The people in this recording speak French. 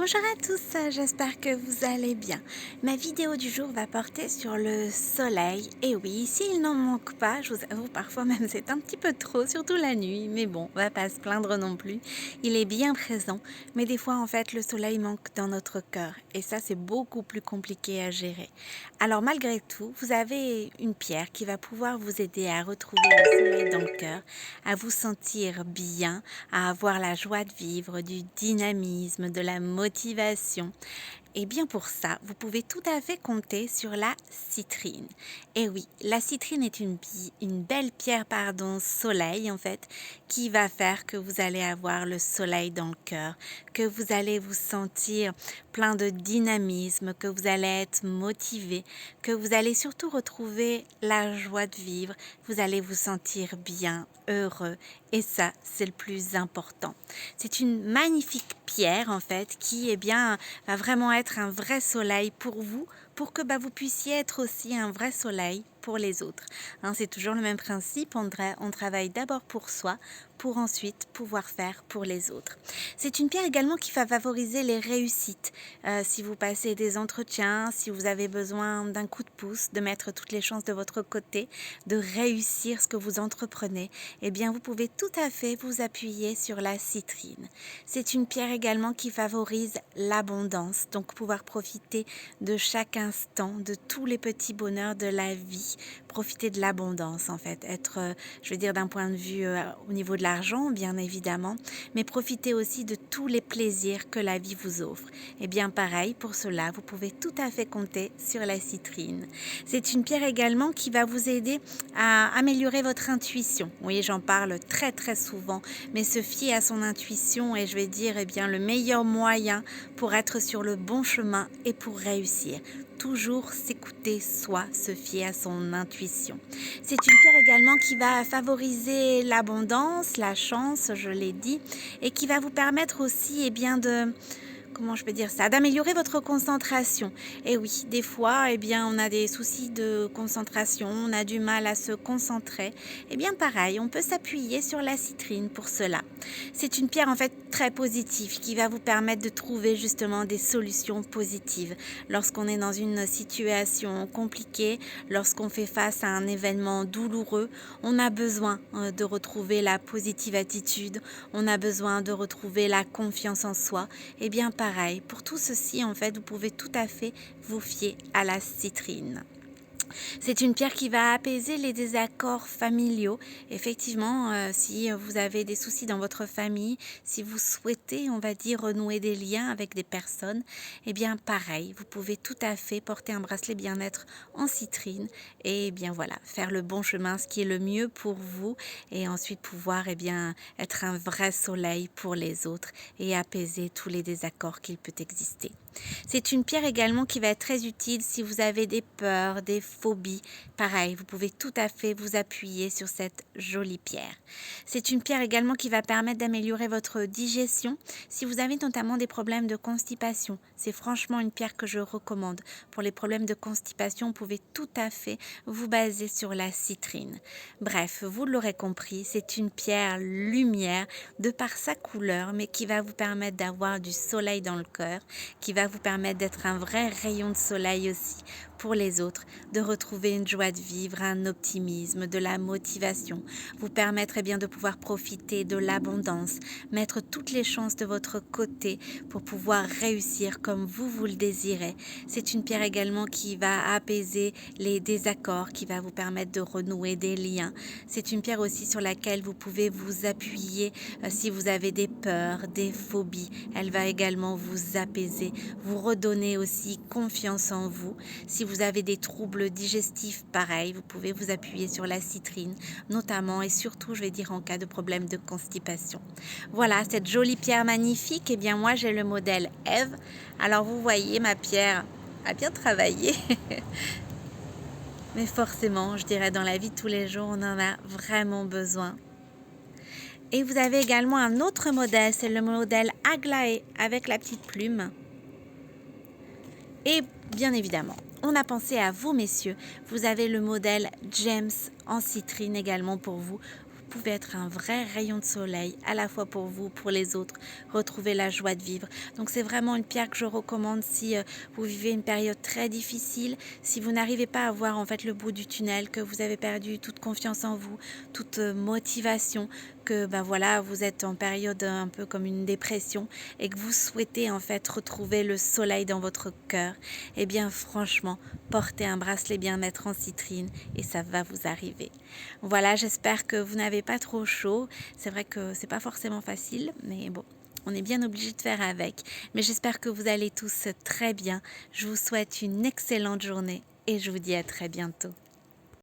Bonjour à tous, j'espère que vous allez bien. Ma vidéo du jour va porter sur le soleil. Et oui, ici il n'en manque pas, je vous avoue parfois même c'est un petit peu trop, surtout la nuit. Mais bon, on va pas se plaindre non plus. Il est bien présent, mais des fois en fait le soleil manque dans notre cœur. Et ça c'est beaucoup plus compliqué à gérer. Alors malgré tout, vous avez une pierre qui va pouvoir vous aider à retrouver le soleil dans le cœur, à vous sentir bien, à avoir la joie de vivre, du dynamisme, de la motivation. Et bien pour ça, vous pouvez tout à fait compter sur la citrine. Et oui, la citrine est une belle pierre soleil en fait, qui va faire que vous allez avoir le soleil dans le cœur, que vous allez vous sentir plein de dynamisme, que vous allez être motivé, que vous allez surtout retrouver la joie de vivre, vous allez vous sentir bien, heureux. Et ça, c'est le plus important. C'est une magnifique pierre en fait qui va vraiment être un vrai soleil pour vous, pour que vous puissiez être aussi un vrai soleil pour les autres. Hein, c'est toujours le même principe, on travaille d'abord pour soi, pour ensuite pouvoir faire pour les autres. C'est une pierre également qui va favoriser les réussites. Si vous passez des entretiens, si vous avez besoin d'un coup de pouce, de mettre toutes les chances de votre côté, de réussir ce que vous entreprenez, eh bien vous pouvez tout à fait vous appuyer sur la citrine. C'est une pierre également qui favorise l'abondance, donc pouvoir profiter de chaque instant, de tous les petits bonheurs de la vie, profiter de l'abondance en fait, être, je veux dire d'un point de vue au niveau de l'argent bien évidemment, mais profiter aussi de tous les plaisirs que la vie vous offre. Et bien pareil, pour cela, vous pouvez tout à fait compter sur la citrine. C'est une pierre également qui va vous aider à améliorer votre intuition. Oui, j'en parle très très souvent, mais se fier à son intuition est, je vais dire, le meilleur moyen pour être sur le bon chemin et pour réussir. Toujours s'écouter soi, se fier à son intuition. C'est une pierre également qui va favoriser l'abondance, la chance, je l'ai dit, et qui va vous permettre aussi comment je peux dire ça, d'améliorer votre concentration. Et oui, des fois, on a des soucis de concentration, on a du mal à se concentrer. Et bien pareil, on peut s'appuyer sur la citrine pour cela. C'est une pierre en fait très positive qui va vous permettre de trouver justement des solutions positives. Lorsqu'on est dans une situation compliquée, lorsqu'on fait face à un événement douloureux, on a besoin de retrouver la positive attitude, on a besoin de retrouver la confiance en soi. Et bien pareil, pour tout ceci, en fait, vous pouvez tout à fait vous fier à la citrine. C'est une pierre qui va apaiser les désaccords familiaux. Effectivement, si vous avez des soucis dans votre famille, si vous souhaitez, on va dire, renouer des liens avec des personnes, eh bien pareil, vous pouvez tout à fait porter un bracelet bien-être en citrine et bien voilà, faire le bon chemin, ce qui est le mieux pour vous et ensuite pouvoir être un vrai soleil pour les autres et apaiser tous les désaccords qu'il peut exister. C'est une pierre également qui va être très utile si vous avez des peurs, des phobies. Pareil, vous pouvez tout à fait vous appuyer sur cette jolie pierre. C'est une pierre également qui va permettre d'améliorer votre digestion. Si vous avez notamment des problèmes de constipation, c'est franchement une pierre que je recommande. Pour les problèmes de constipation, vous pouvez tout à fait vous baser sur la citrine. Bref, vous l'aurez compris, c'est une pierre lumière de par sa couleur, mais qui va vous permettre d'avoir du soleil dans le cœur, qui va vous permettre d'être un vrai rayon de soleil aussi pour les autres, de retrouver une joie de vivre, un optimisme, de la motivation, vous permettre de pouvoir profiter de l'abondance, mettre toutes les chances de votre côté pour pouvoir réussir comme vous le désirez. C'est une pierre également qui va apaiser les désaccords, qui va vous permettre de renouer des liens. C'est une pierre aussi sur laquelle vous pouvez vous appuyer si vous avez des peurs, des phobies. Elle va également vous apaiser, vous redonner aussi confiance en vous. Si vous avez des troubles digestifs, pareil, vous pouvez vous appuyer sur la citrine, notamment et surtout, je vais dire, en cas de problème de constipation. Voilà, cette jolie pierre magnifique, moi j'ai le modèle Eve. Alors vous voyez, ma pierre a bien travaillé. Mais forcément, je dirais, dans la vie de tous les jours, on en a vraiment besoin. Et vous avez également un autre modèle, c'est le modèle Aglaé avec la petite plume. Et bien évidemment, on a pensé à vous, messieurs. Vous avez le modèle James en citrine également pour vous. pouvez être un vrai rayon de soleil, à la fois pour vous, pour les autres, retrouver la joie de vivre. Donc c'est vraiment une pierre que je recommande si vous vivez une période très difficile, si vous n'arrivez pas à voir en fait le bout du tunnel, que vous avez perdu toute confiance en vous, toute motivation, que ben voilà, vous êtes en période un peu comme une dépression et que vous souhaitez en fait retrouver le soleil dans votre cœur, eh bien franchement, portez un bracelet bien-être en citrine et ça va vous arriver. Voilà, j'espère que vous n'avez pas trop chaud. C'est vrai que c'est pas forcément facile, mais bon, on est bien obligé de faire avec. Mais j'espère que vous allez tous très bien. Je vous souhaite une excellente journée et je vous dis à très bientôt.